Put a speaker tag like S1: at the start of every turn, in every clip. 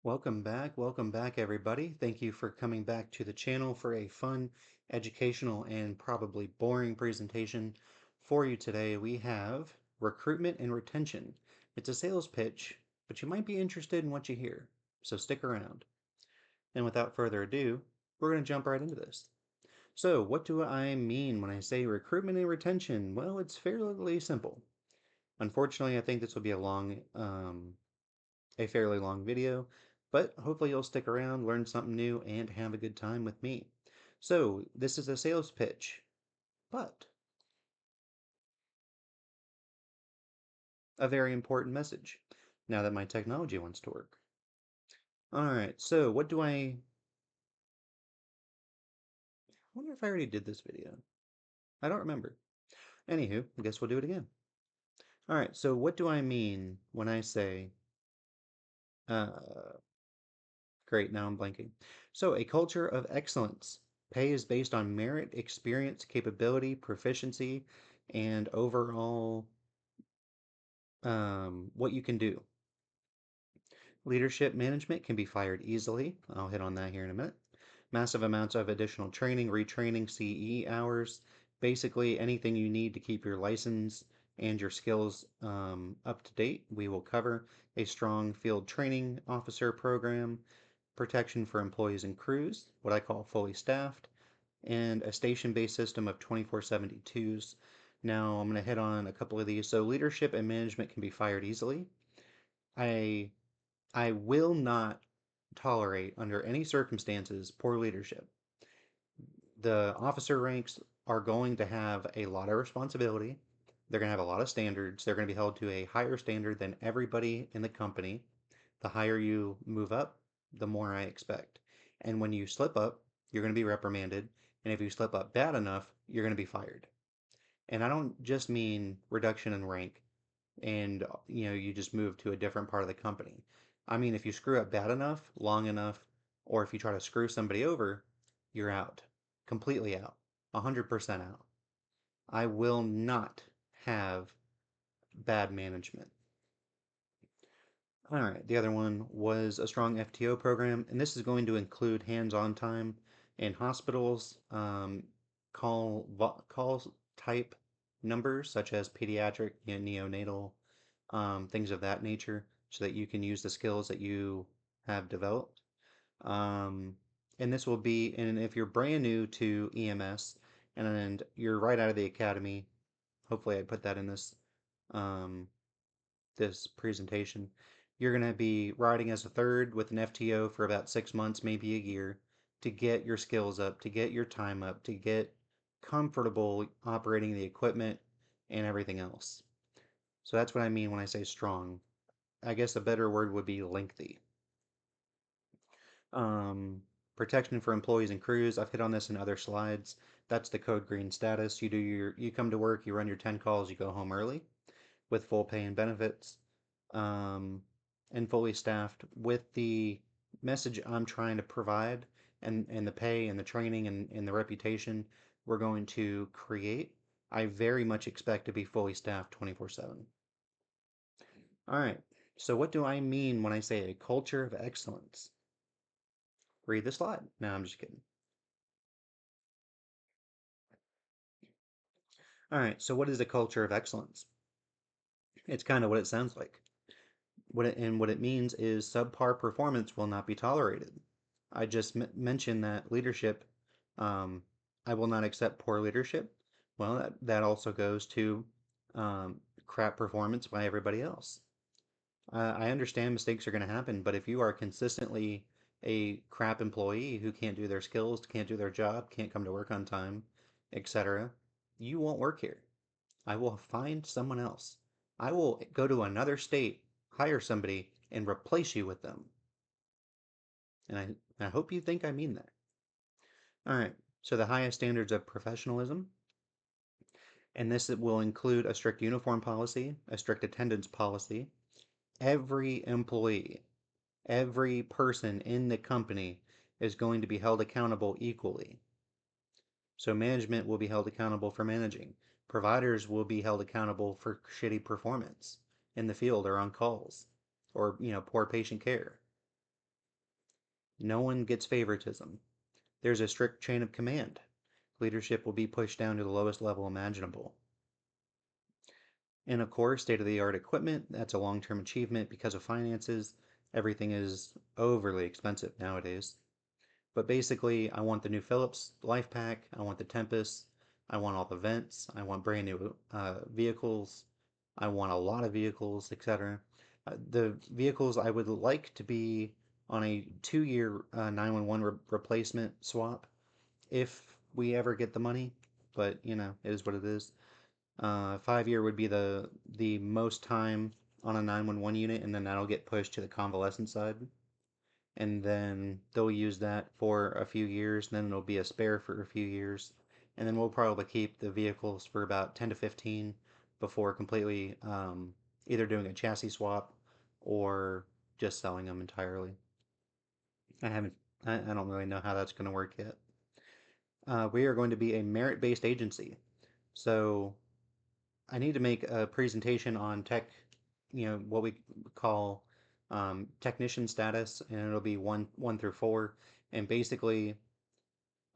S1: Welcome back everybody. Thank you for coming back to the channel for a fun, educational, and probably boring presentation. For you today, we have recruitment and retention. It's a sales pitch, but you might be interested in what you hear, so stick around. And without further ado, we're going to jump right into this. So, what do I mean when I say recruitment and retention? Well, it's fairly simple. Unfortunately, I think this will be a fairly long video, but hopefully you'll stick around, learn something new, and have a good time with me. So, this is a sales pitch, but a very important message now that my technology wants to work. Alright, so I wonder if I already did this video. I don't remember. Anywho, I guess we'll do it again. Alright, so what do I mean when I say, uh, great, now I'm blanking. So, a culture of excellence. Pay is based on merit, experience, capability, proficiency, and overall what you can do. Leadership management can be fired easily. I'll hit on that here in a minute. Massive amounts of additional training, retraining, CE hours, basically anything you need to keep your license and your skills up to date. We will cover a strong field training officer program, protection for employees and crews, what I call fully staffed, and a station-based system of 24/72s. Now I'm going to hit on a couple of these. So leadership and management can be fired easily. I I will not tolerate under any circumstances poor leadership. The officer ranks are going to have a lot of responsibility. They're going to have a lot of standards. They're going to be held to a higher standard than everybody in the company. The higher you move up, the more I expect. And when you slip up, you're going to be reprimanded. And if you slip up bad enough, you're going to be fired. And I don't just mean reduction in rank and you just move to a different part of the company. I mean, if you screw up bad enough, long enough, or if you try to screw somebody over, you're out. Completely out. 100% out. I will not have bad management. All right, the other one was a strong FTO program, and this is going to include hands-on time in hospitals, call type numbers such as pediatric, neonatal, things of that nature, so that you can use the skills that you have developed. Um, and this will be, and if you're brand new to EMS and you're right out of the academy, hopefully I put that in um, this presentation. You're going to be riding as a third with an FTO for about 6 months, maybe a year, to get your skills up, to get your time up, to get comfortable operating the equipment and everything else. So that's what I mean when I say strong. I guess a better word would be lengthy. Um, Protection for employees and crews. I've hit on this in other slides. That's the code green status. You come to work, you run your 10 calls, you go home early with full pay and benefits, um, and fully staffed with the message I'm trying to provide and the pay and the training and the reputation we're going to create. I very much expect to be fully staffed 24/7. All right. So what do I mean when I say a culture of excellence? Read the slide. No, I'm just kidding. All right. So what is a culture of excellence? It's kind of what it sounds like. What it means is subpar performance will not be tolerated. I just mentioned that leadership, um, I will not accept poor leadership. Well, that also goes to crap performance by everybody else. I understand mistakes are going to happen, but if you are consistently a crap employee who can't do their skills, can't do their job, can't come to work on time, etc., you won't work here. I will find someone else. I will go to another state, hire somebody, and replace you with them. And I hope you think I mean that. All right, so the highest standards of professionalism, and this will include a strict uniform policy, a strict attendance policy. Every employee, every person in the company is going to be held accountable equally. So management will be held accountable for managing. Providers will be held accountable for shitty performance in the field or on calls or, poor patient care. No one gets favoritism. There's a strict chain of command. Leadership will be pushed down to the lowest level imaginable. And of course, state-of-the-art equipment, that's a long-term achievement because of finances. Everything is overly expensive nowadays. But basically, I want the new Philips Life Pack, I want the Tempest, I want all the vents, I want brand new vehicles, I want a lot of vehicles, etc. The vehicles I would like to be on a 2-year 911 replacement swap if we ever get the money, but you know, it is what it is. 5-year would be the most time on a 911 unit, and then that'll get pushed to the convalescent side. And then they'll use that for a few years, and then it'll be a spare for a few years. And then we'll probably keep the vehicles for about 10 to 15 before completely either doing a chassis swap or just selling them entirely. I haven't, I don't really know how that's going to work yet. We are going to be a merit-based agency. So I need to make a presentation on tech, what we call technician status, and it'll be one through four. And basically,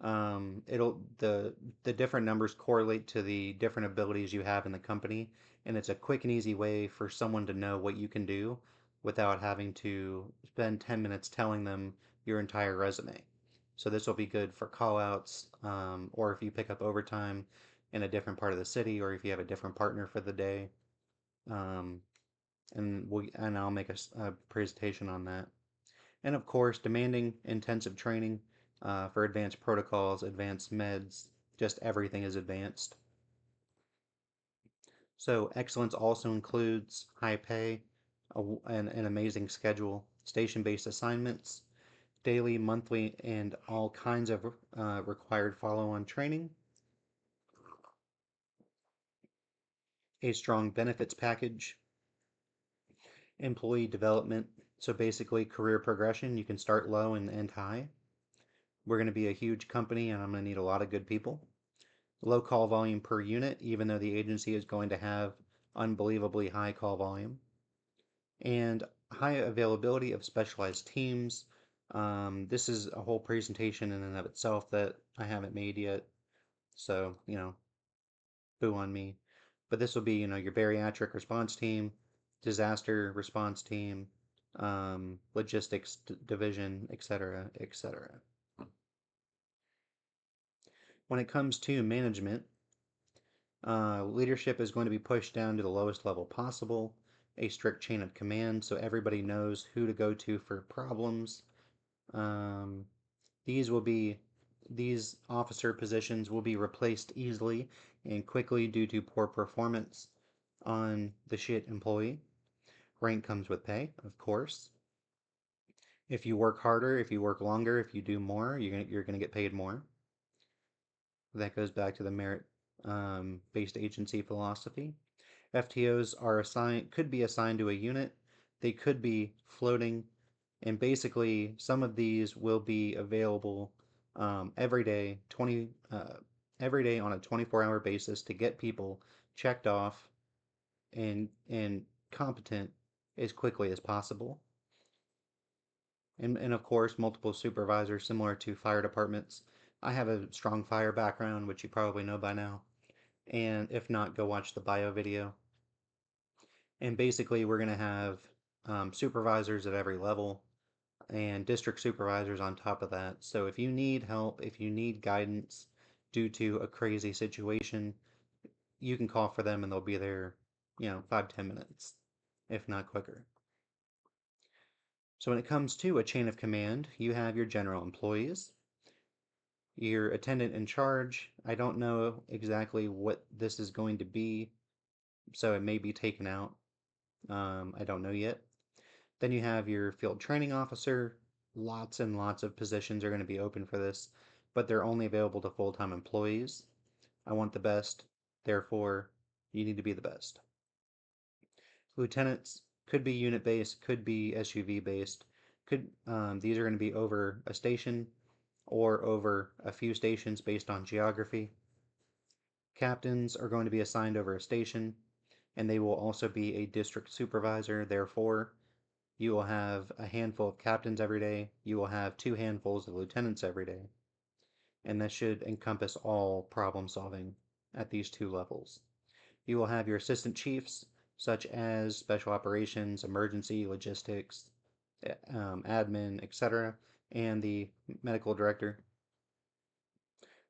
S1: it'll the different numbers correlate to the different abilities you have in the company, and it's a quick and easy way for someone to know what you can do without having to spend 10 minutes telling them your entire resume. So this will be good for call outs, or if you pick up overtime in a different part of the city, or if you have a different partner for the day. Um, and I'll make a presentation on that. And of course, demanding intensive training for advanced protocols, advanced meds, just everything is advanced. So excellence also includes high pay, an amazing schedule, station-based assignments, daily, monthly, and all kinds of required follow-on training, a strong benefits package, employee development, so basically career progression. You can start low and end high. We're going to be a huge company, and I'm going to need a lot of good people. Low call volume per unit, even though the agency is going to have unbelievably high call volume. And high availability of specialized teams. This is a whole presentation in and of itself that I haven't made yet. So, boo on me. But this will be, your bariatric response team, disaster response team, logistics division, etc., etc. When it comes to management, leadership is going to be pushed down to the lowest level possible, a strict chain of command so everybody knows who to go to for problems. Um, these officer positions will be replaced easily and quickly due to poor performance on the shit employee. Rank comes with pay, of course. If you work harder, if you work longer, if you do more, you're gonna get paid more. That goes back to the merit based agency philosophy. FTOs could be assigned to a unit. They could be floating, and basically some of these will be available every day, every day on a 24-hour basis to get people checked off and competent as quickly as possible. And of course, multiple supervisors similar to fire departments. I have a strong fire background, which you probably know by now. And if not, go watch the bio video. And basically, we're going to have supervisors at every level and district supervisors on top of that. So if you need help, if you need guidance due to a crazy situation, you can call for them and they'll be there, 5-10 minutes, if not quicker. So when it comes to a chain of command, you have your general employees, your attendant in charge. I don't know exactly what this is going to be, so it may be taken out. I don't know yet. Then you have your field training officer. Lots and lots of positions are going to be open for this, but they're only available to full-time employees. I want the best, therefore, you need to be the best. Lieutenants could be unit-based, could be SUV-based. These are going to be over a station or over a few stations based on geography. Captains are going to be assigned over a station, and they will also be a district supervisor, therefore You will have a handful of captains every day. You will have 2 handfuls of lieutenants every day. And that should encompass all problem solving at these 2 levels. You will have your assistant chiefs, such as special operations, emergency, logistics, admin, etc., and the medical director.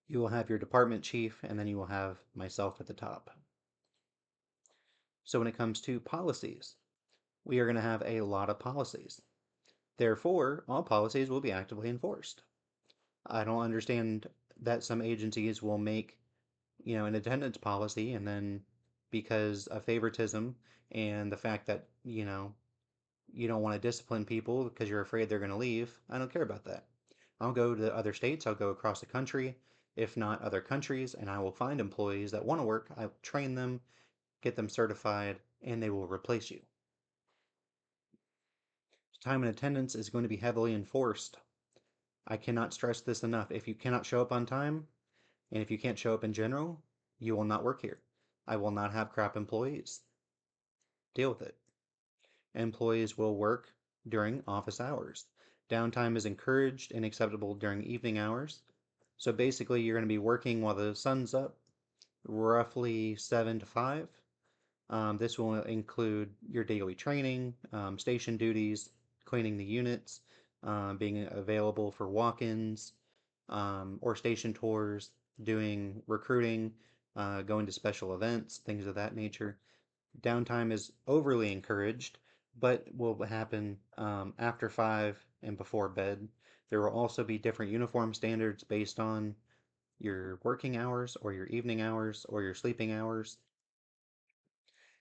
S1: You will have your department chief, and then you will have myself at the top. So when it comes to policies, we are going to have a lot of policies. Therefore, all policies will be actively enforced. I don't understand that some agencies will make, an attendance policy, and then because of favoritism and the fact that, you don't want to discipline people because you're afraid they're going to leave, I don't care about that. I'll go to other states, I'll go across the country, if not other countries, and I will find employees that want to work. I'll train them, get them certified, and they will replace you. Time and attendance is going to be heavily enforced. I cannot stress this enough. If you cannot show up on time, and if you can't show up in general, you will not work here. I will not have crap employees. Deal with it. Employees will work during office hours. Downtime is encouraged and acceptable during evening hours. So basically, you're going to be working while the sun's up, roughly 7 to 5. This will include your daily training, station duties, cleaning the units, being available for walk-ins or station tours, doing recruiting, going to special events, things of that nature. Downtime is overly encouraged, but will happen after 5 and before bed. There will also be different uniform standards based on your working hours or your evening hours or your sleeping hours.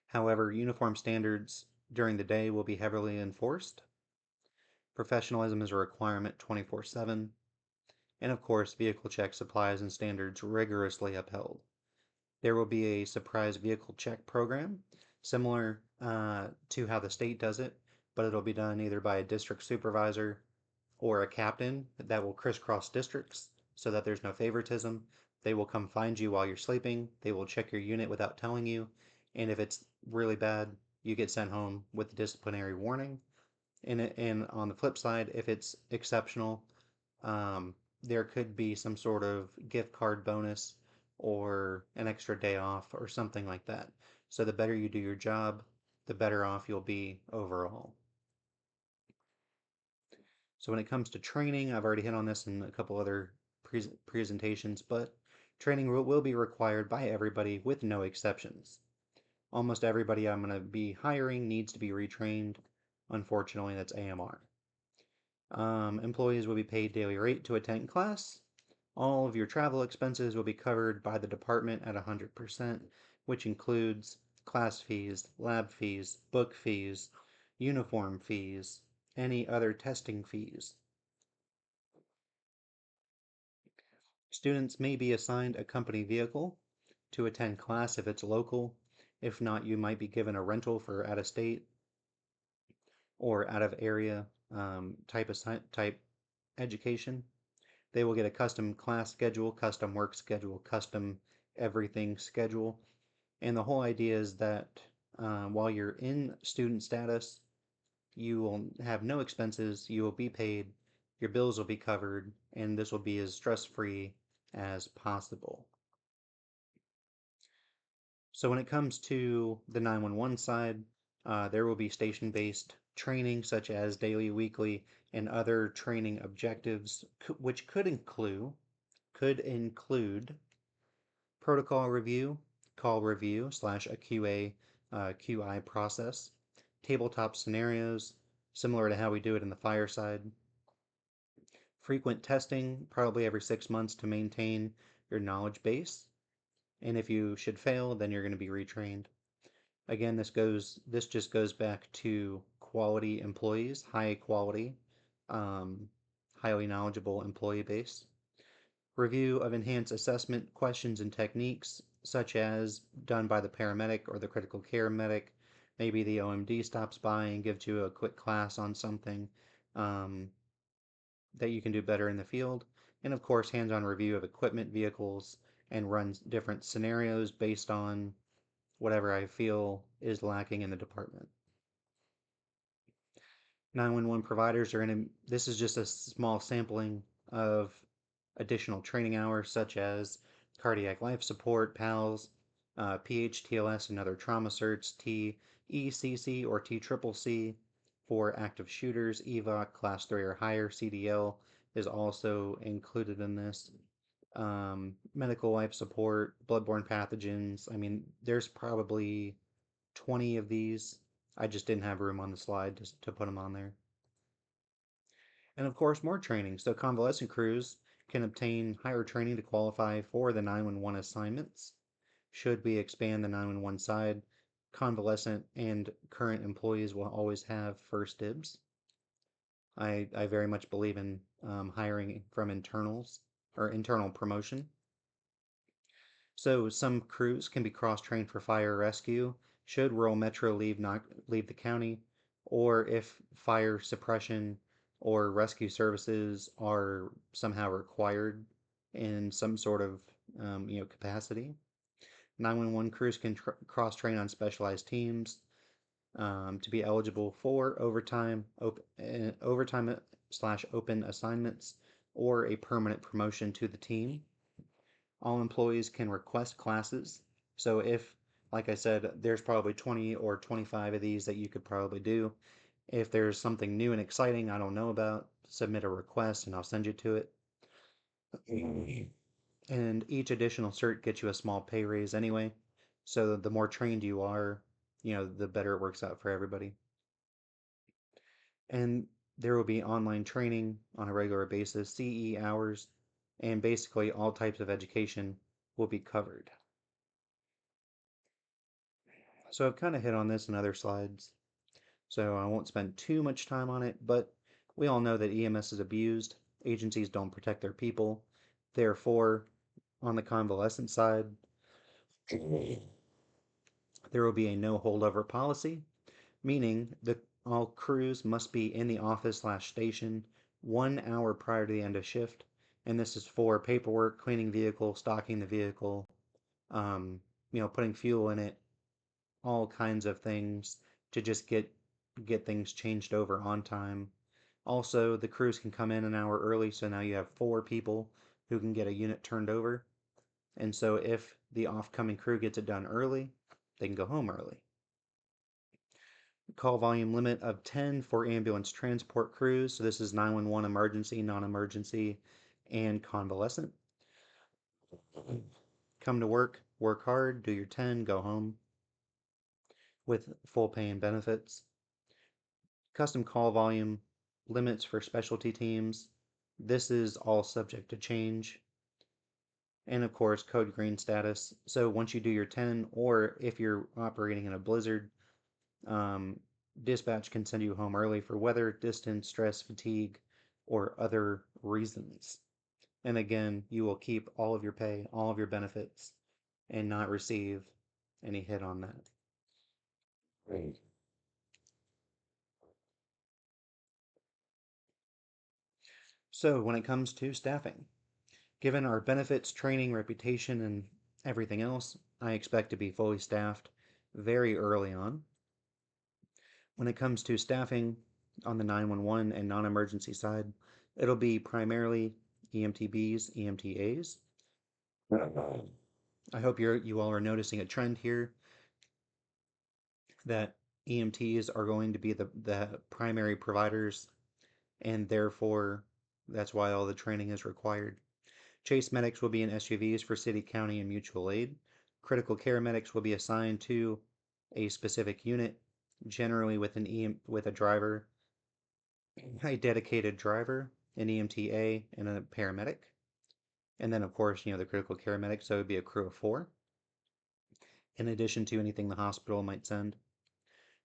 S1: However, uniform standards during the day will be heavily enforced. Professionalism is a requirement 24/7. And of course, vehicle check supplies and standards rigorously upheld. There will be a surprise vehicle check program, similar to how the state does it, but it'll be done either by a district supervisor or a captain that will crisscross districts so that there's no favoritism. They will come find you while you're sleeping. They will check your unit without telling you. And if it's really bad, you get sent home with a disciplinary warning. And on the flip side, if it's exceptional, there could be some sort of gift card bonus or an extra day off or something like that. So the better you do your job, the better off you'll be overall. So when it comes to training, I've already hit on this in a couple other presentations, but training will be required by everybody with no exceptions. Almost everybody I'm going to be hiring needs to be retrained. Unfortunately, that's AMR. Employees will be paid daily rate to attend class. All of your travel expenses will be covered by the department at 100%, which includes class fees, lab fees, book fees, uniform fees, any other testing fees. Students may be assigned a company vehicle to attend class if it's local. If not, you might be given a rental for out of state or out of area type education. They will get a custom class schedule, custom work schedule, custom everything schedule. And the whole idea is that while you're in student status, you will have no expenses, you will be paid, your bills will be covered, and this will be as stress-free as possible. So when it comes to the 911 side, there will be station-based training such as daily, weekly, and other training objectives, which could include protocol review, call review slash a QA, QI process, tabletop scenarios, similar to how we do it in the fireside, frequent testing, probably every 6 months to maintain your knowledge base. And if you should fail, then you're going to be retrained. Again, this just goes back to quality employees, high quality, highly knowledgeable employee base. Review of enhanced assessment questions and techniques, such as done by the paramedic or the critical care medic. Maybe the OMD stops by and gives you a quick class on something that you can do better in the field. And of course, hands-on review of equipment, vehicles, and runs different scenarios based on whatever I feel is lacking in the department. 911 providers are in this is just a small sampling of additional training hours such as cardiac life support, PALS, PHTLS, and other trauma certs, TECC or TCCC for active shooters, EVOC, Class 3 or higher, CDL is also included in this. Medical life support, bloodborne pathogens. I mean, there's probably 20 of these. I just didn't have room on the slide to put them on there. And of course, more training. So convalescent crews can obtain higher training to qualify for the 911 assignments. Should we expand the 911 side, convalescent and current employees will always have first dibs. I very much believe in hiring from internals or internal promotion. So some crews can be cross-trained for fire rescue should rural metro not leave the county, or if fire suppression or rescue services are somehow required in some sort of capacity. 911 crews can cross-train on specialized teams to be eligible for overtime slash open assignments or a permanent promotion to the team. All employees can request classes. So if, like I said, there's probably 20 or 25 of these that you could probably do. If there's something new and exciting I don't know about, submit a request and I'll send you to it. And each additional cert gets you a small pay raise anyway. So the more trained you are, the better it works out for everybody. And there will be online training on a regular basis, CE hours, and basically all types of education will be covered. So I've kind of hit on this in other slides, so I won't spend too much time on it, but we all know that EMS is abused. Agencies don't protect their people. Therefore, on the convalescent side, there will be a no holdover policy, meaning that all crews must be in the office slash station 1 hour prior to the end of shift. And this is for paperwork, cleaning vehicle, stocking the vehicle, putting fuel in it, all kinds of things to just get things changed over on time. Also, the crews can come in an hour early, so now you have 4 people who can get a unit turned over. And so if the off-coming crew gets it done early, they can go home early. Call volume limit of 10 for ambulance transport crews. So this is 911 emergency, non-emergency, and convalescent. Come to work, work hard, do your 10, go home with full pay and benefits. Custom call volume limits for specialty teams. This is all subject to change. And of course, code green status. So once you do your 10, or if you're operating in a blizzard, dispatch can send you home early for weather, distance, stress, fatigue, or other reasons. And again, you will keep all of your pay, all of your benefits, and not receive any hit on that. Right. So when it comes to staffing, given our benefits, training, reputation, and everything else, I expect to be fully staffed very early on. When it comes to staffing on the 911 and non-emergency side, it'll be primarily EMTBs, EMTAs. I hope you all are noticing a trend here that EMTs are going to be the primary providers, and therefore that's why all the training is required. Chase medics will be in SUVs for city, county, and mutual aid. Critical care medics will be assigned to a specific unit, generally with a driver, a dedicated driver, an EMTA, and a paramedic. And then, of course, the critical care medic, so it would be a crew of 4, in addition to anything the hospital might send.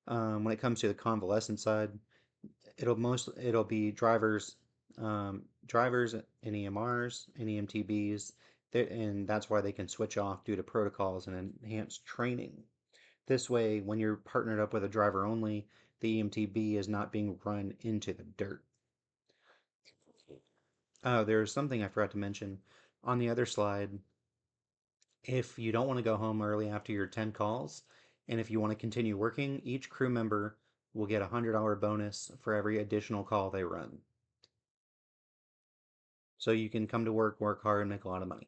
S1: When it comes to the convalescent side, it'll be drivers, drivers and EMRs and EMTBs, and that's why they can switch off due to protocols and enhanced training. This way, when you're partnered up with a driver only, the EMTB is not being run into the dirt. Oh, there's something I forgot to mention. On the other slide, if you don't want to go home early after your 10 calls, and if you want to continue working, each crew member will get a $100 bonus for every additional call they run. So you can come to work hard, and make a lot of money.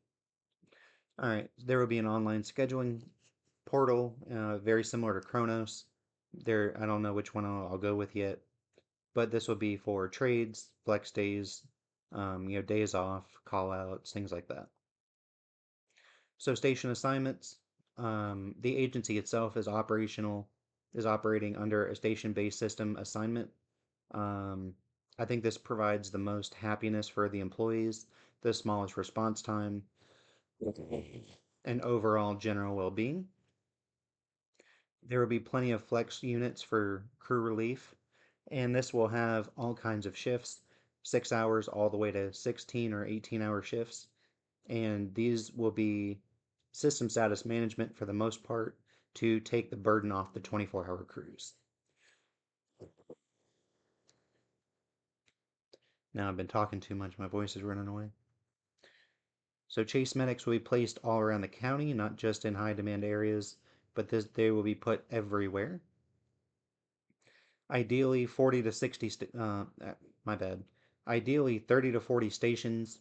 S1: All right, there will be an online scheduling portal, very similar to Kronos. I don't know which one I'll go with yet, but this will be for trades, flex days, days off, call outs, things like that. So station assignments, the agency itself is operating under a station-based system assignment. I think this provides the most happiness for the employees, the smallest response time, and overall general well-being. There will be plenty of flex units for crew relief, and this will have all kinds of shifts, 6 hours all the way to 16 or 18-hour shifts. And these will be system status management for the most part to take the burden off the 24-hour crews. Now I've been talking too much, my voice is running away. So Chase medics will be placed all around the county, not just in high demand areas, but they will be put everywhere. Ideally 40 to 60, my bad. Ideally 30 to 40 stations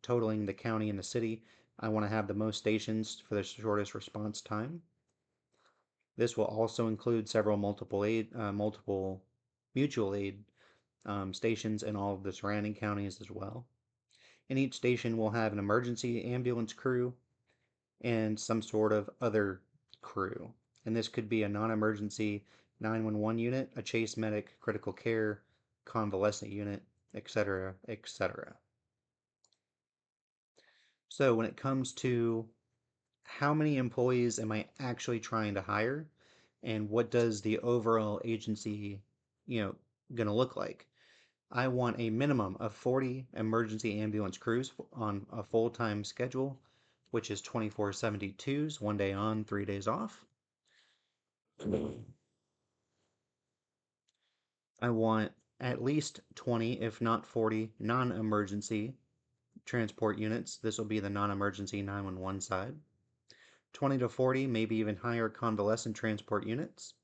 S1: totaling the county and the city. I want to have the most stations for the shortest response time. This will also include several multiple mutual aid stations in all of the surrounding counties as well. And each station will have an emergency ambulance crew and some sort of other crew. And this could be a non-emergency 911 unit, a chase medic, critical care, convalescent unit, etc., etc. So when it comes to how many employees am I actually trying to hire, and what does the overall agency, going to look like? I want a minimum of 40 emergency ambulance crews on a full-time schedule, which is 24/72s, 1 day on, 3 days off. I want at least 20, if not 40, non-emergency transport units. This will be the non-emergency 911 side. 20 to 40, maybe even higher convalescent transport units.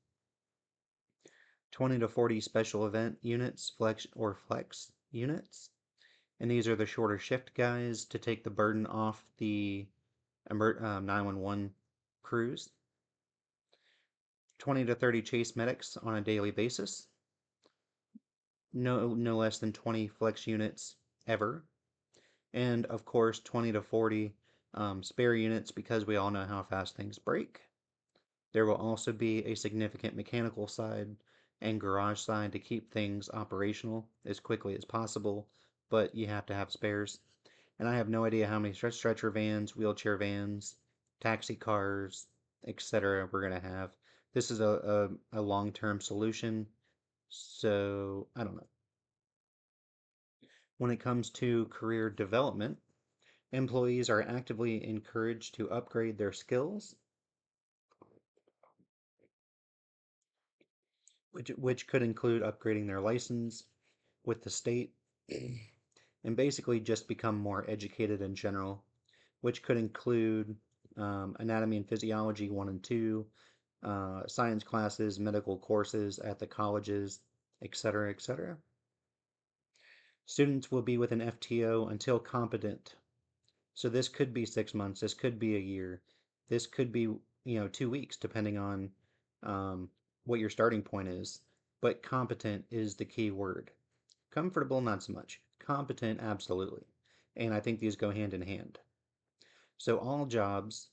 S1: 20 to 40 special event units, flex units. And these are the shorter shift guys to take the burden off the 911 crews. 20 to 30 chase medics on a daily basis. No less than 20 flex units ever. And of course 20 to 40 spare units, because we all know how fast things break. There will also be a significant mechanical side and garage side to keep things operational as quickly as possible, but you have to have spares. And I have no idea how many stretcher vans, wheelchair vans, taxi cars, etc. we're going to have. This is a long-term solution, so I don't know. When it comes to career development, employees are actively encouraged to upgrade their skills, which could include upgrading their license with the state and basically just become more educated in general, which could include anatomy and physiology 1 and 2, science classes, medical courses at the colleges, etc., etc. Students will be with an FTO until competent. So this could be 6 months, this could be a year, this could be 2 weeks, depending on what your starting point is. But competent is the key word. Comfortable, not so much. Competent, absolutely. And I think these go hand in hand. So all jobs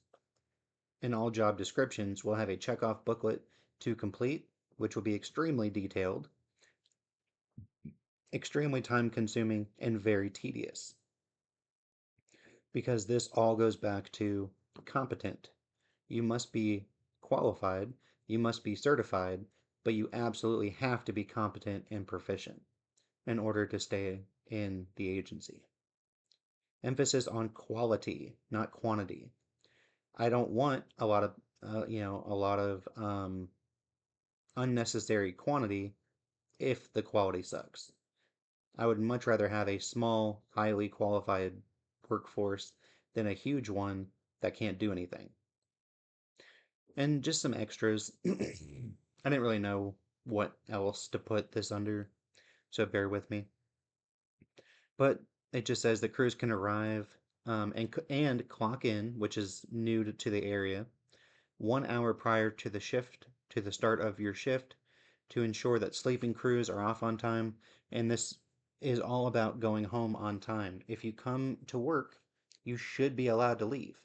S1: and all job descriptions will have a checkoff booklet to complete, which will be extremely detailed, extremely time consuming, and very tedious. Because this all goes back to competent. You must be qualified, you must be certified, but you absolutely have to be competent and proficient in order to stay in the agency. Emphasis on quality, not quantity. I don't want a lot of unnecessary quantity if the quality sucks. I would much rather have a small, highly qualified workforce than a huge one that can't do anything. And just some extras. I didn't really know what else to put this under, so bear with me. But it just says that crews can arrive and clock in, which is new to the area, 1 hour prior to the shift, to the start of your shift, to ensure that sleeping crews are off on time. And this is all about going home on time. If you come to work, you should be allowed to leave.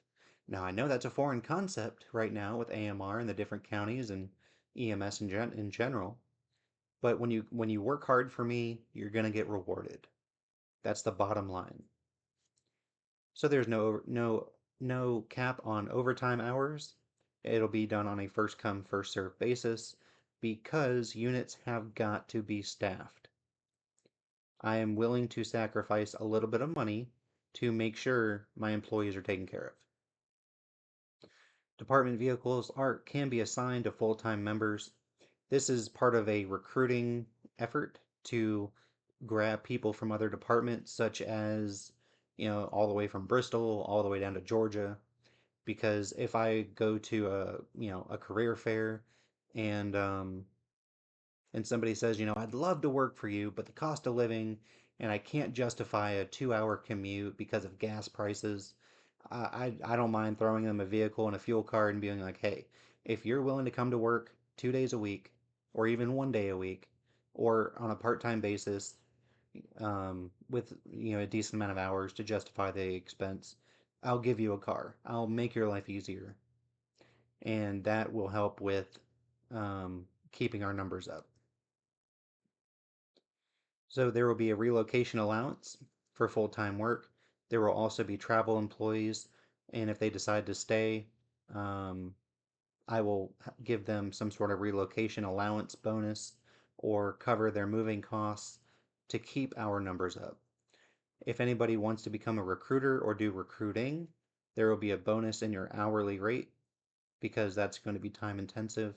S1: Now, I know that's a foreign concept right now with AMR and the different counties and EMS in general, but when you work hard for me, you're going to get rewarded. That's the bottom line. So there's no cap on overtime hours. It'll be done on a first come, first served basis because units have got to be staffed. I am willing to sacrifice a little bit of money to make sure my employees are taken care of. Department vehicles can be assigned to full-time members. This is part of a recruiting effort to grab people from other departments, such as, all the way from Bristol, all the way down to Georgia. Because if I go to a career fair and and somebody says, I'd love to work for you, but the cost of living and I can't justify a 2 hour commute because of gas prices, I don't mind throwing them a vehicle and a fuel card and being like, hey, if you're willing to come to work 2 days a week or even 1 day a week or on a part-time basis with a decent amount of hours to justify the expense, I'll give you a car. I'll make your life easier, and that will help with keeping our numbers up. So there will be a relocation allowance for full-time work. There will also be travel employees, and if they decide to stay, um, I will give them some sort of relocation allowance bonus or cover their moving costs to keep our numbers up. If anybody wants to become a recruiter or do recruiting, there will be a bonus in your hourly rate because that's going to be time intensive.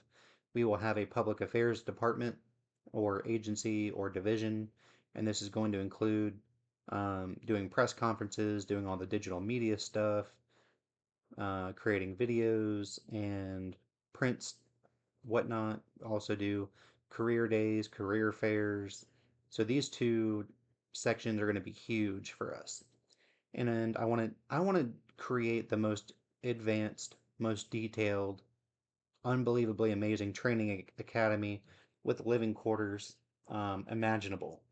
S1: We will have a public affairs department or agency or division, and this is going to include doing press conferences, doing all the digital media stuff, creating videos and prints, whatnot. Also do career days, career fairs. So these two sections are going to be huge for us. And I want to create the most advanced, most detailed, unbelievably amazing training academy with living quarters imaginable.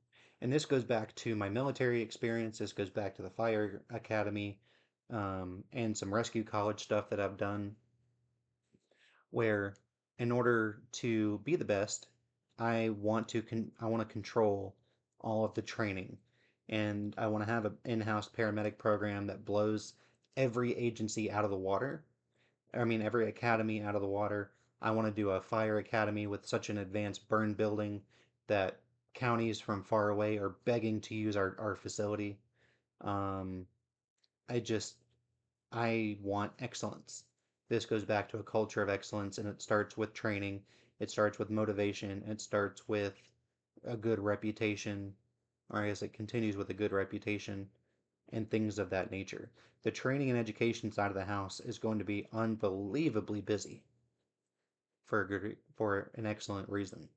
S1: And this goes back to my military experience. This goes back to the fire academy and some rescue college stuff that I've done, where in order to be the best, I want to control all of the training, and I want to have an in-house paramedic program that blows every agency out of the water. I mean, every academy out of the water. I want to do a fire academy with such an advanced burn building that counties from far away are begging to use our facility. Um, I just I want excellence. This goes back to a culture of excellence, and it starts with training. It starts with motivation. It starts with a good reputation, or I guess it continues with a good reputation and things of that nature. The training and education side of the house is going to be unbelievably busy for an excellent reason.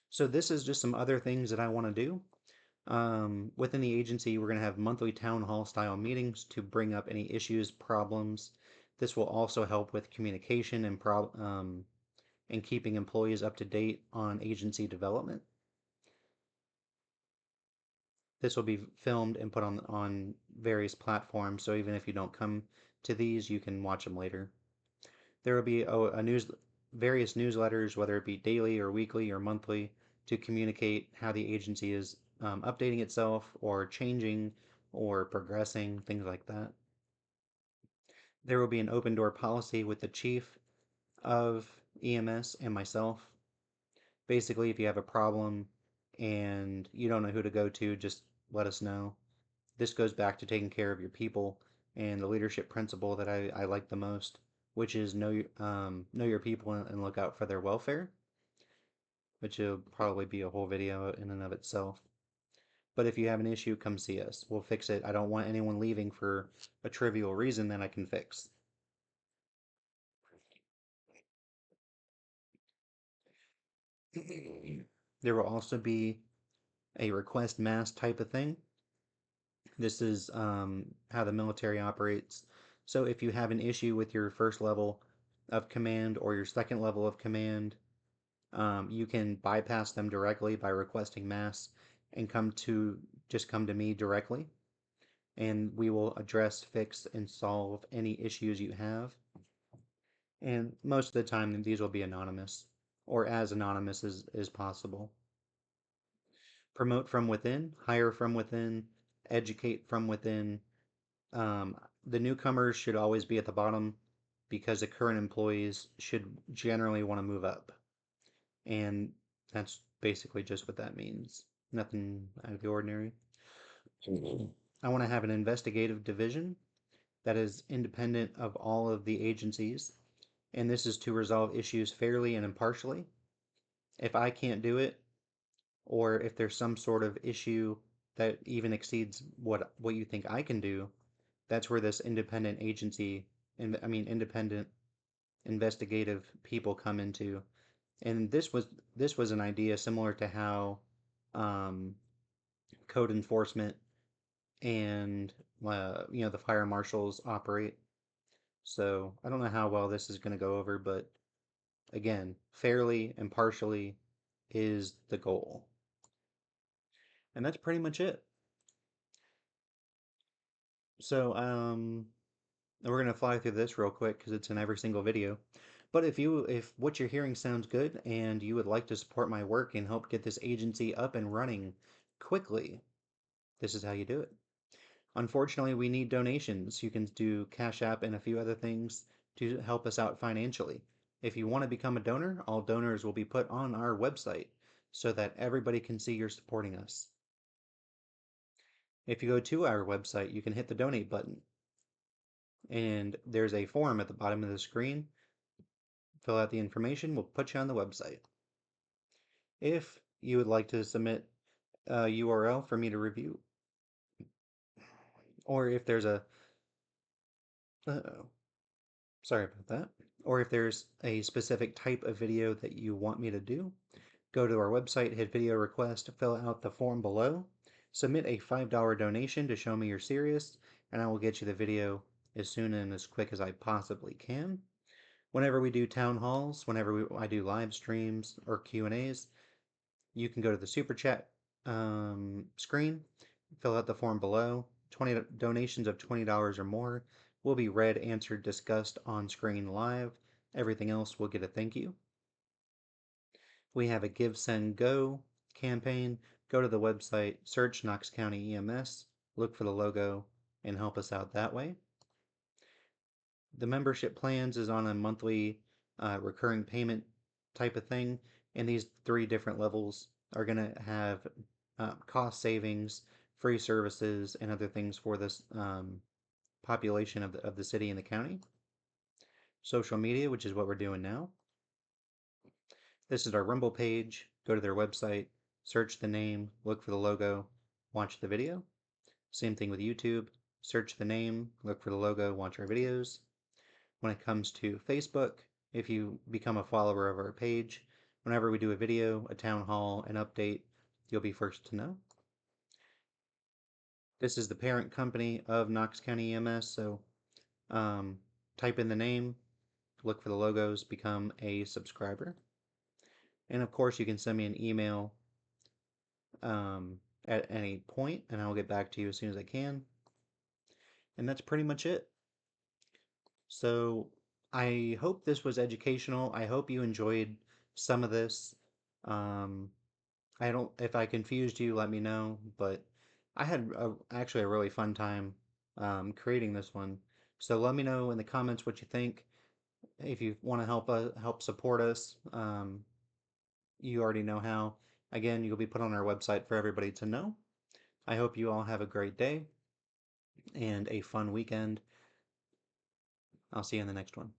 S1: So this is just some other things that I want to do. Within the agency, we're going to have monthly town hall style meetings to bring up any issues, problems. This will also help with communication and keeping employees up to date on agency development. This will be filmed and put on various platforms, so even if you don't come to these, you can watch them later. There will be various newsletters, whether it be daily or weekly or monthly, to communicate how the agency is updating itself or changing or progressing, things like that. There will be an open door policy with the chief of EMS and myself. Basically, if you have a problem and you don't know who to go to, just let us know. This goes back to taking care of your people and the leadership principle that I like the most, which is know your people and look out for their welfare, which will probably be a whole video in and of itself. But if you have an issue, come see us. We'll fix it. I don't want anyone leaving for a trivial reason that I can fix. There will also be a request mass type of thing. This is how the military operates. So if you have an issue with your first level of command or your second level of command, you can bypass them directly by requesting mass and just come to me directly, and we will address, fix, and solve any issues you have. And most of the time, these will be anonymous, or as anonymous as possible. Promote from within, hire from within, educate from within. The newcomers should always be at the bottom because the current employees should generally want to move up. And that's basically just what that means. Nothing out of the ordinary. I want to have an investigative division that is independent of all of the agencies, and this is to resolve issues fairly and impartially. If I can't do it, or if there's some sort of issue that even exceeds what you think I can do, that's where this independent agency, and I mean independent investigative people come into. And this was an idea similar to how um, code enforcement and the fire marshals operate. So I don't know how well this is going to go over, but again, fairly and partially is the goal. And that's pretty much it. So we're going to fly through this real quick because it's in every single video. But if what you're hearing sounds good and you would like to support my work and help get this agency up and running quickly, this is how you do it. Unfortunately, we need donations. You can do Cash App and a few other things to help us out financially. If you want to become a donor, all donors will be put on our website so that everybody can see you're supporting us. If you go to our website, you can hit the donate button, and there's a form at the bottom of the screen. Fill out the information, we'll put you on the website. If you would like to submit a URL for me to review, or if there's a sorry about that. Or if there's a specific type of video that you want me to do, go to our website, hit video request, fill out the form below, submit a $5 donation to show me you're serious, and I will get you the video as soon and as quick as I possibly can. Whenever we do town halls, I do live streams or Q&As, you can go to the super chat screen, fill out the form below. 20 donations of $20 or more will be read, answered, discussed on screen live. Everything else will get a thank you. We have a Give, Send, Go campaign. Go to the website, search Knox County EMS, look for the logo, and help us out that way. The membership plans is on a monthly recurring payment type of thing, and these 3 different levels are going to have cost savings, free services, and other things for this population of the city and the county. Social media, which is what we're doing now. This is our Rumble page. Go to their website, search the name, look for the logo, watch the video. Same thing with YouTube. Search the name, look for the logo, watch our videos. When it comes to Facebook, if you become a follower of our page, whenever we do a video, a town hall, an update, you'll be first to know. This is the parent company of Knox County EMS, so type in the name, look for the logos, become a subscriber. And of course, you can send me an email at any point, and I'll get back to you as soon as I can. And that's pretty much it. So I hope this was educational. I hope you enjoyed some of this. If I confused you, let me know, but I had actually a really fun time creating this one. So let me know in the comments what you think. If you want to help support us, you already know how. Again, you'll be put on our website for everybody to know. I hope you all have a great day and a fun weekend. I'll see you in the next one.